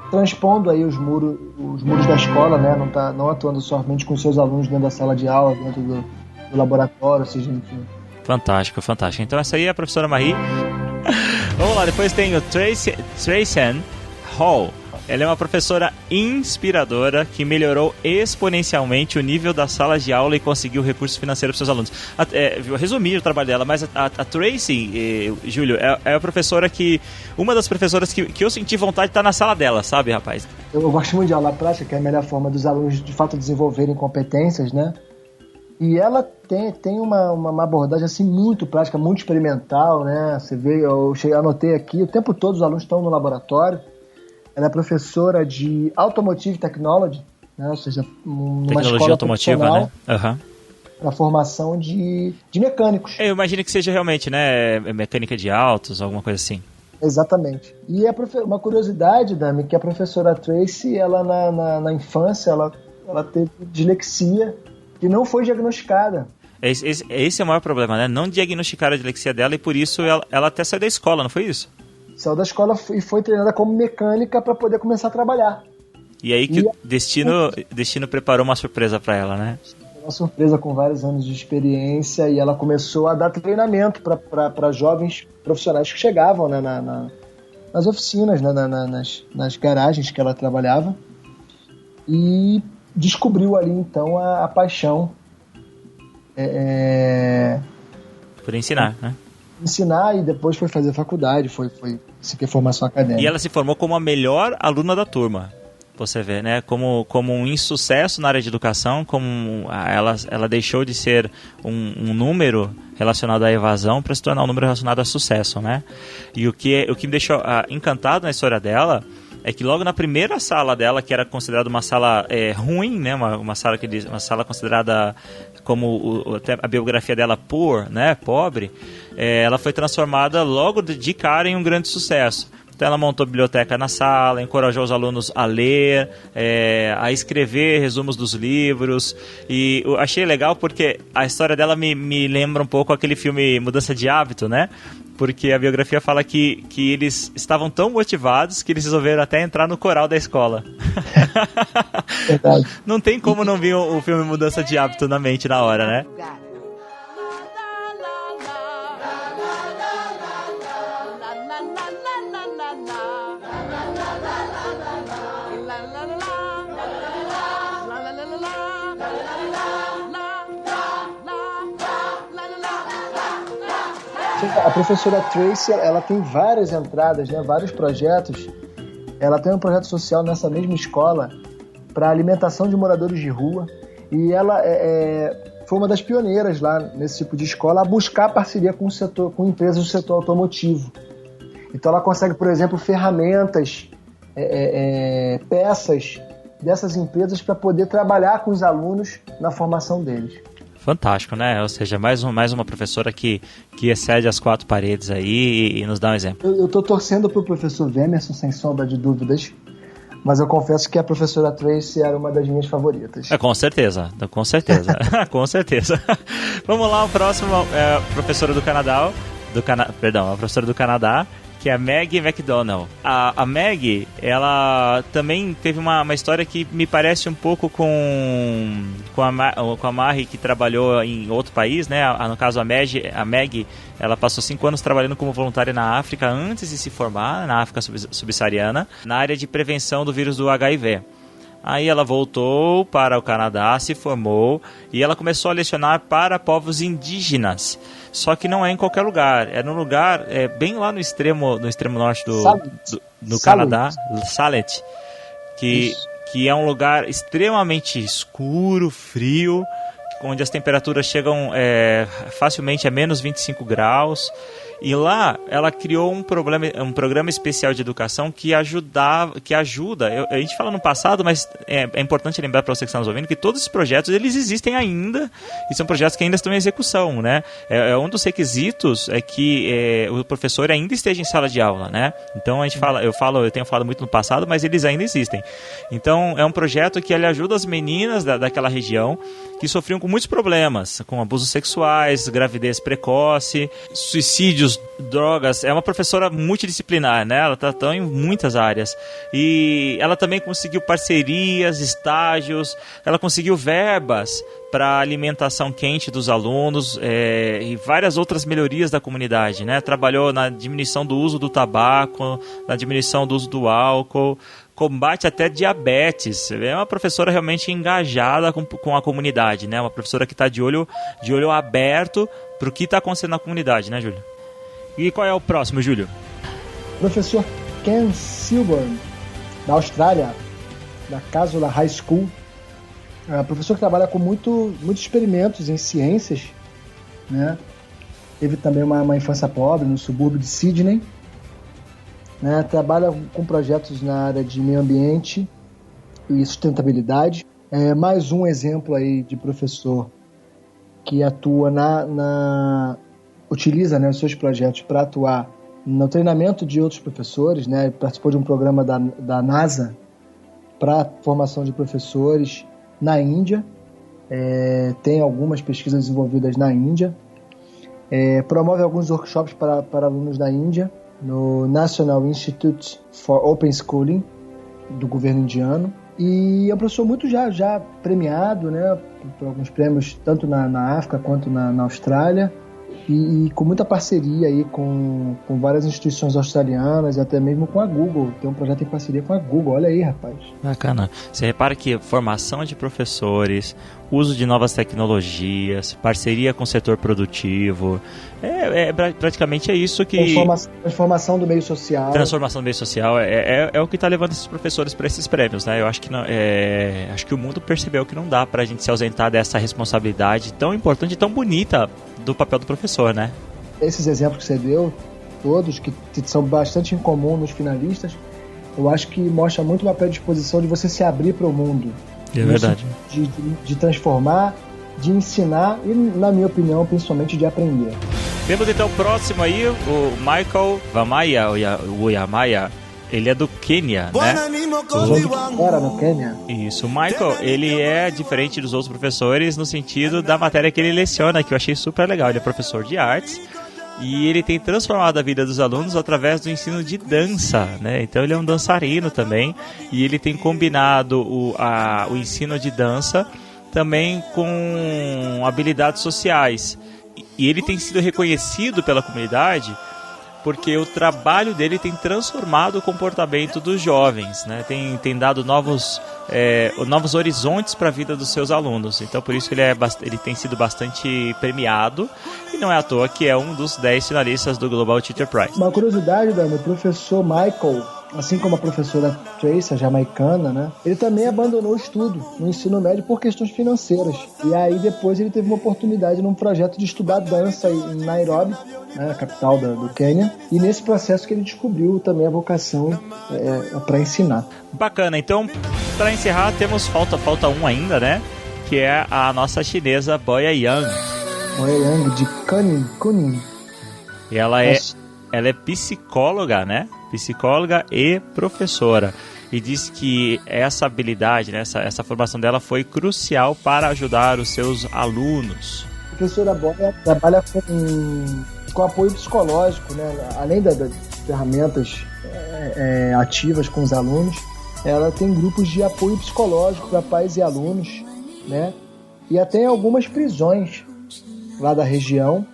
transpondo aí os muros da escola, né? Não atuando somente com seus alunos dentro da sala de aula, dentro do laboratório, ou seja, enfim. Fantástico, fantástico. Então essa aí é a professora Marie. Vamos lá, depois tem o Tracy Hall. Ela é uma professora inspiradora que melhorou exponencialmente o nível das salas de aula e conseguiu recursos financeiros para seus alunos. Vou resumir o trabalho dela, mas a Tracy, Júlio, é a professora uma das professoras que eu senti vontade de estar na sala dela, sabe, rapaz? Eu gosto muito de aula prática, que é a melhor forma dos alunos de fato desenvolverem competências, né? E ela tem uma abordagem assim muito prática, muito experimental, né? Você vê, eu anotei aqui, o tempo todo os alunos estão no laboratório. Ela é professora de Automotive Technology, né? Ou seja, numa tecnologia escola automotiva, né? Uhum. para a formação de mecânicos. Eu imagino que seja realmente, né, mecânica de autos, alguma coisa assim. Exatamente. E uma curiosidade, Dami, que a professora Tracy, ela na infância, ela teve dislexia e não foi diagnosticada. Esse é o maior problema, né? Não diagnosticaram a dislexia dela e por isso ela até saiu da escola, não foi isso? Saiu da escola e foi treinada como mecânica para poder começar a trabalhar. E aí que o destino preparou uma surpresa para ela, né? Uma surpresa com vários anos de experiência e ela começou a dar treinamento para jovens profissionais que chegavam, né, nas oficinas, né, nas garagens que ela trabalhava, e descobriu ali então a paixão por ensinar, né? Ensinar, e depois foi fazer faculdade, foi seguir formação acadêmica. E ela se formou como a melhor aluna da turma. Você vê, né? Como um insucesso na área de educação, como ela deixou de ser um número relacionado à evasão para se tornar um número relacionado a sucesso, né? E o que me deixou encantado na história dela é que logo na primeira sala dela, que era considerada uma sala ruim, né? Uma sala considerada como até a biografia dela poor, né? Pobre, ela foi transformada logo de cara em um grande sucesso. Então ela montou biblioteca na sala, encorajou os alunos a ler, a escrever resumos dos livros. E eu achei legal porque a história dela me lembra um pouco aquele filme Mudança de Hábito, né? Porque a biografia fala que eles estavam tão motivados que eles resolveram até entrar no coral da escola. Verdade. Não tem como não vir o filme Mudança de Hábito na mente na hora, né? A professora Tracy, ela tem várias entradas, né, vários projetos. Ela tem um projeto social nessa mesma escola para alimentação de moradores de rua, e ela foi uma das pioneiras lá nesse tipo de escola a buscar parceria com empresas do setor automotivo. Então ela consegue, por exemplo, ferramentas, peças dessas empresas para poder trabalhar com os alunos na formação deles. Fantástico, né? Ou seja, mais uma professora que excede as quatro paredes aí e nos dá um exemplo. Eu estou torcendo para o professor Vemerson, sem sombra de dúvidas, mas eu confesso que a professora Tracy era uma das minhas favoritas. Com certeza, com certeza. Com certeza. Vamos lá, o próximo professora do Canadá, a professora do Canadá, que é a Maggie McDonald. A Maggie, ela também teve uma história que me parece um pouco com a Marie, que trabalhou em outro país, né? No caso, a Maggie, ela passou 5 anos trabalhando como voluntária na África antes de se formar, na África subsaariana, na área de prevenção do vírus do HIV. Aí ela voltou para o Canadá, se formou e ela começou a lecionar para povos indígenas. Só que não é em qualquer lugar, é num lugar bem lá no extremo norte do Canadá, Salet, que é um lugar extremamente escuro, frio, onde as temperaturas chegam facilmente a menos 25 graus. E lá ela criou um programa especial de educação que ajuda. A gente fala no passado, mas é importante lembrar para você que está nos ouvindo que todos esses projetos eles existem ainda e são projetos que ainda estão em execução, né? Um dos requisitos é que o professor ainda esteja em sala de aula, né? Então eu tenho falado muito no passado, mas eles ainda existem. Então é um projeto que ele ajuda as meninas daquela região que sofriam com muitos problemas, com abusos sexuais, gravidez precoce, suicídios, drogas. É uma professora multidisciplinar, né? Ela está em muitas áreas. E ela também conseguiu parcerias, estágios, ela conseguiu verbas para alimentação quente dos alunos e várias outras melhorias da comunidade, né? Trabalhou na diminuição do uso do tabaco, na diminuição do uso do álcool, combate até diabetes. É uma professora realmente engajada com a comunidade, né? Uma professora que está de olho aberto para o que está acontecendo na comunidade, né, Júlio? E qual é o próximo, Júlio? Professor Ken Silburn, da Austrália, da Casula High School. É um professor que trabalha com muitos experimentos em ciências, né? Teve também uma infância pobre no subúrbio de Sydney. Né? Trabalha com projetos na área de meio ambiente e sustentabilidade. Mais um exemplo aí de professor que atua utiliza, né, os seus projetos para atuar no treinamento de outros professores, né, participou de um programa da NASA para formação de professores na Índia, tem algumas pesquisas desenvolvidas na Índia, promove alguns workshops para alunos da Índia, no National Institute for Open Schooling, do governo indiano, e é um professor muito já premiado, né, por alguns prêmios, tanto na África quanto na Austrália, e com muita parceria aí com várias instituições australianas e até mesmo com a Google. Tem um projeto em parceria com a Google, olha aí, rapaz. Bacana. Você repara que formação de professores, uso de novas tecnologias, parceria com o setor produtivo, praticamente é isso que... Transformação do meio social. Transformação do meio social é o que está levando esses professores para esses prêmios, né? Eu acho que acho que o mundo percebeu que não dá para a gente se ausentar dessa responsabilidade tão importante e tão bonita do papel do professor, né? Esses exemplos que você deu, todos, que são bastante incomuns nos finalistas, eu acho que mostra muito uma predisposição de você se abrir para o mundo. É verdade. De transformar, de ensinar e, na minha opinião, principalmente de aprender. Temos então o próximo aí, o Michael Wanyama. Ele é do Quênia, né? Era no Quênia. Isso, o Michael, ele é diferente dos outros professores no sentido da matéria que ele leciona, que eu achei super legal. Ele é professor de artes e ele tem transformado a vida dos alunos através do ensino de dança, né? Então ele é um dançarino também e ele tem combinado o ensino de dança também com habilidades sociais. E ele tem sido reconhecido pela comunidade porque o trabalho dele tem transformado o comportamento dos jovens, né? Tem dado novos horizontes para a vida dos seus alunos. Então, por isso ele tem sido bastante premiado e não é à toa que é um dos 10 finalistas do Global Teacher Prize. Uma curiosidade, Dani, o professor Michael, assim como a professora Tracy, a jamaicana, né? Ele também abandonou o estudo no ensino médio por questões financeiras. E aí depois ele teve uma oportunidade num projeto de estudar dança em Nairobi, né, a capital do Quênia. E nesse processo que ele descobriu também a vocação para ensinar. Bacana. Então, para encerrar, falta um ainda, né? Que é a nossa chinesa Boya Yang. Boya Yang, de Kunming. E ela é psicóloga, né? Psicóloga e professora. E diz que essa habilidade, né, essa formação dela foi crucial para ajudar os seus alunos. A professora Boya trabalha com apoio psicológico, né? Além das ferramentas ativas com os alunos, ela tem grupos de apoio psicológico para pais e alunos, né? E até algumas prisões lá da região.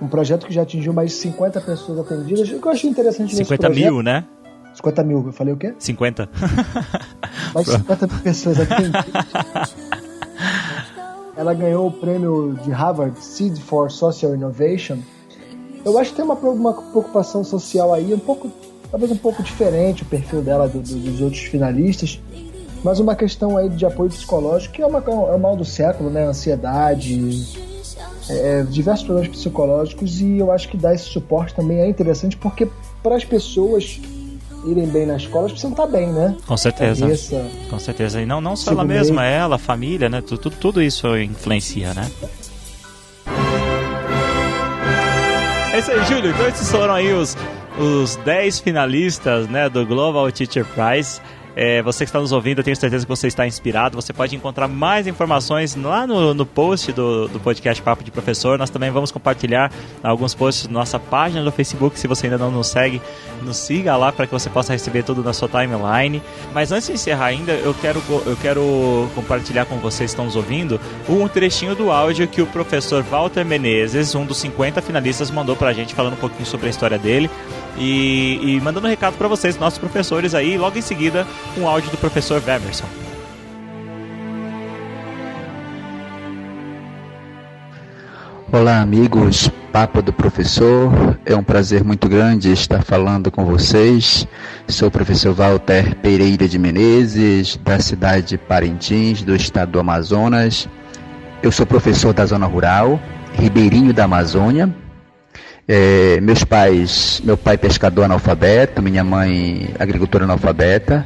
Um projeto que já atingiu mais de 50 pessoas atendidas. O que eu achei interessante nesse projeto... 50 mil, né? 50 mil, eu falei o quê? 50. Mais de 50 mil pessoas atendidas. Ela ganhou o prêmio de Harvard Seed for Social Innovation. Eu acho que tem uma preocupação social aí, talvez um pouco diferente o perfil dela dos outros finalistas, mas uma questão aí de apoio psicológico, que é o mal do século, né? Ansiedade... diversos problemas psicológicos, e eu acho que dar esse suporte também é interessante, porque para as pessoas irem bem na escola, elas precisam estar bem, né? Com certeza. Com certeza. E não só ela mesma, ela, a família, né? Tudo isso influencia, né? É isso aí, Júlio. Então esses foram aí os 10 finalistas, né, do Global Teacher Prize. Você que está nos ouvindo, eu tenho certeza que você está inspirado. Você pode encontrar mais informações lá no post do podcast Papo de Professor. Nós também vamos compartilhar alguns posts na nossa página do Facebook. Se você ainda não nos segue, nos siga lá para que você possa receber tudo na sua timeline. Mas antes de encerrar ainda, eu quero compartilhar com vocês que estão nos ouvindo um trechinho do áudio que o professor Walter Menezes, um dos 50 finalistas, mandou para a gente, falando um pouquinho sobre a história dele e mandando um recado para vocês, nossos professores aí. Logo em seguida, um áudio do professor Wemerson. Olá, amigos, Papo do Professor. É um prazer muito grande estar falando com vocês. Sou o professor Walter Pereira de Menezes, da cidade de Parintins, do estado do Amazonas. Eu sou professor da zona rural, ribeirinho da Amazônia. Meu pai pescador analfabeto, minha mãe agricultora analfabeta.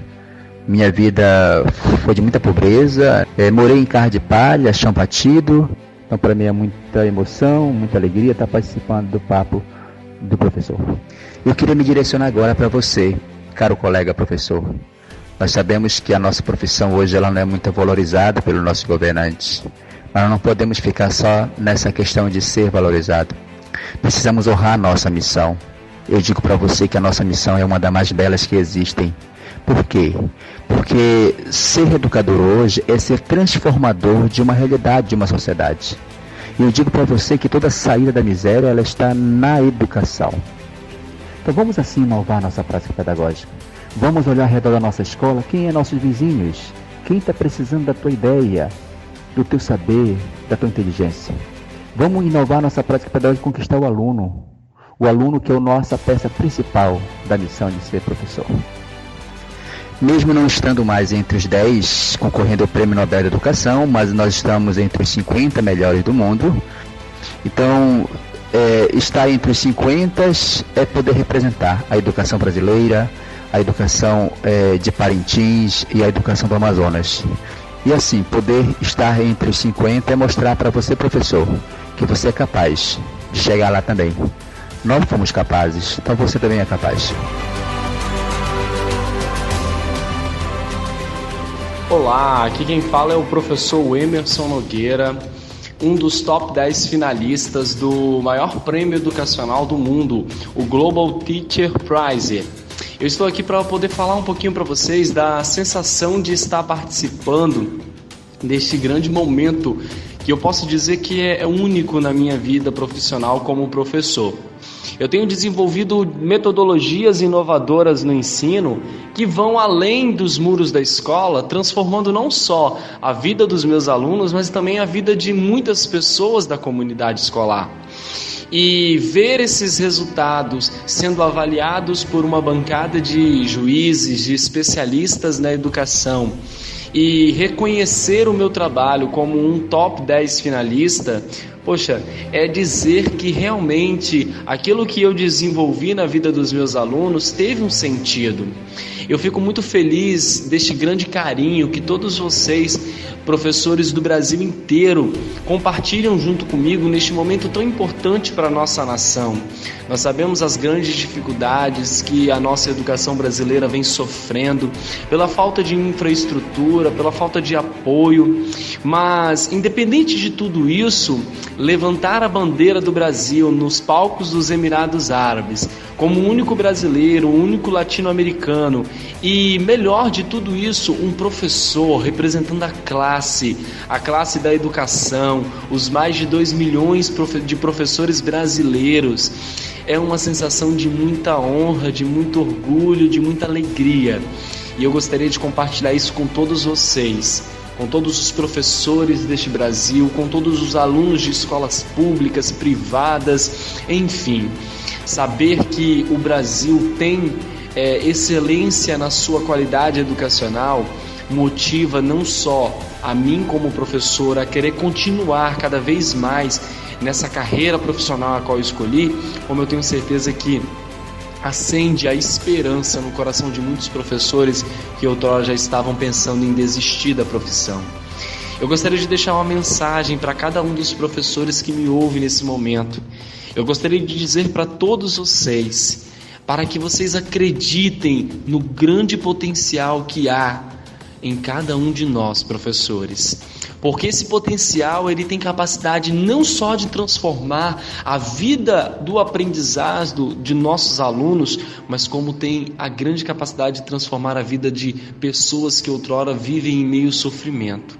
Minha vida foi de muita pobreza. Morei em carro de palha, chão batido. Então, para mim é muita emoção, muita alegria estar participando do Papo do Professor. Eu queria me direcionar agora para você, caro colega professor. Nós sabemos que a nossa profissão hoje ela não é muito valorizada pelos nossos governantes, mas nós não podemos ficar só nessa questão de ser valorizado. Precisamos honrar a nossa missão. Eu digo para você que a nossa missão é uma das mais belas que existem. Por quê? Porque ser educador hoje é ser transformador de uma realidade, de uma sociedade. E eu digo para você que toda saída da miséria ela está na educação. Então vamos assim inovar nossa prática pedagógica. Vamos olhar ao redor da nossa escola, quem é nossos vizinhos, quem está precisando da tua ideia, do teu saber, da tua inteligência. Vamos inovar nossa prática pedagógica e conquistar o aluno que é a nossa peça principal da missão de ser professor. Mesmo não estando mais entre os 10 concorrendo ao Prêmio Nobel da Educação, mas nós estamos entre os 50 melhores do mundo. Então, estar entre os 50 é poder representar a educação brasileira, a educação de Parintins e a educação do Amazonas. E assim, poder estar entre os 50 é mostrar para você, professor, que você é capaz de chegar lá também. Nós fomos capazes, então você também é capaz. Olá, aqui quem fala é o professor Emerson Nogueira, um dos top 10 finalistas do maior prêmio educacional do mundo, o Global Teacher Prize. Eu estou aqui para poder falar um pouquinho para vocês da sensação de estar participando deste grande momento que eu posso dizer que é único na minha vida profissional como professor. Eu tenho desenvolvido metodologias inovadoras no ensino que vão além dos muros da escola, transformando não só a vida dos meus alunos, mas também a vida de muitas pessoas da comunidade escolar. E ver esses resultados sendo avaliados por uma bancada de juízes, de especialistas na educação, e reconhecer o meu trabalho como um top 10 finalista, poxa, é dizer que realmente aquilo que eu desenvolvi na vida dos meus alunos teve um sentido. Eu fico muito feliz deste grande carinho que todos vocês, professores do Brasil inteiro, compartilham junto comigo neste momento tão importante para a nossa nação. Nós sabemos as grandes dificuldades que a nossa educação brasileira vem sofrendo pela falta de infraestrutura, pela falta de apoio, mas independente de tudo isso, levantar a bandeira do Brasil nos palcos dos Emirados Árabes, como o único brasileiro, o único latino-americano e, melhor de tudo isso, um professor representando a classe da educação, os mais de 2 milhões de professores brasileiros, é uma sensação de muita honra, de muito orgulho, de muita alegria. E eu gostaria de compartilhar isso com todos vocês, com todos os professores deste Brasil, com todos os alunos de escolas públicas, privadas, enfim. Saber que o Brasil tem excelência na sua qualidade educacional motiva não só a mim como professor a querer continuar cada vez mais nessa carreira profissional a qual eu escolhi, como eu tenho certeza que acende a esperança no coração de muitos professores que outrora já estavam pensando em desistir da profissão. Eu gostaria de deixar uma mensagem para cada um dos professores que me ouve nesse momento. Eu gostaria de dizer para todos vocês, para que vocês acreditem no grande potencial que há em cada um de nós, professores. Porque esse potencial ele tem capacidade não só de transformar a vida do aprendizado de nossos alunos, mas como tem a grande capacidade de transformar a vida de pessoas que outrora vivem em meio sofrimento.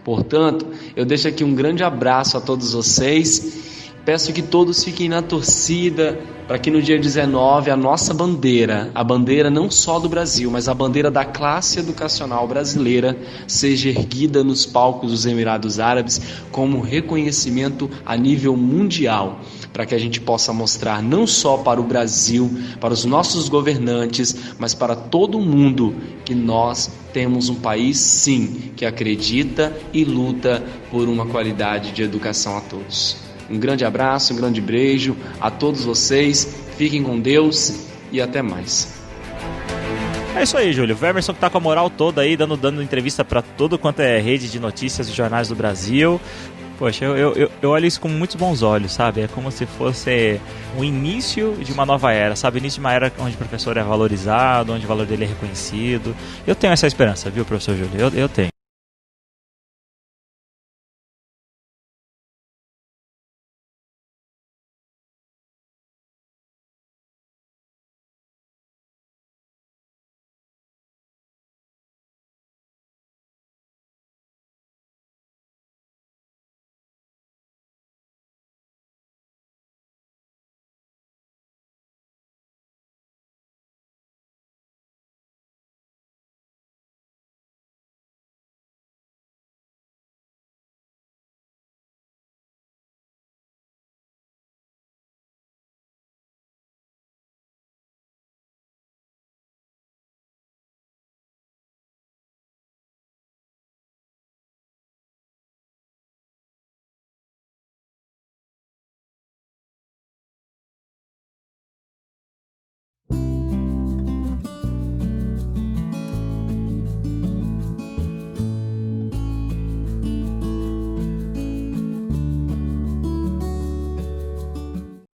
Portanto, eu deixo aqui um grande abraço a todos vocês. Peço que todos fiquem na torcida para que no dia 19 a nossa bandeira, a bandeira não só do Brasil, mas a bandeira da classe educacional brasileira, seja erguida nos palcos dos Emirados Árabes como reconhecimento a nível mundial, para que a gente possa mostrar não só para o Brasil, para os nossos governantes, mas para todo mundo que nós temos um país, sim, que acredita e luta por uma qualidade de educação a todos. Um grande abraço, um grande beijo a todos vocês, fiquem com Deus e até mais. É isso aí, Júlio. O Emerson que tá com a moral toda aí, dando entrevista para todo quanto é rede de notícias e jornais do Brasil. Poxa, eu olho isso com muitos bons olhos, sabe? É como se fosse o início de uma nova era, sabe? O início de uma era onde o professor é valorizado, onde o valor dele é reconhecido. Eu tenho essa esperança, viu, professor Júlio? Eu tenho.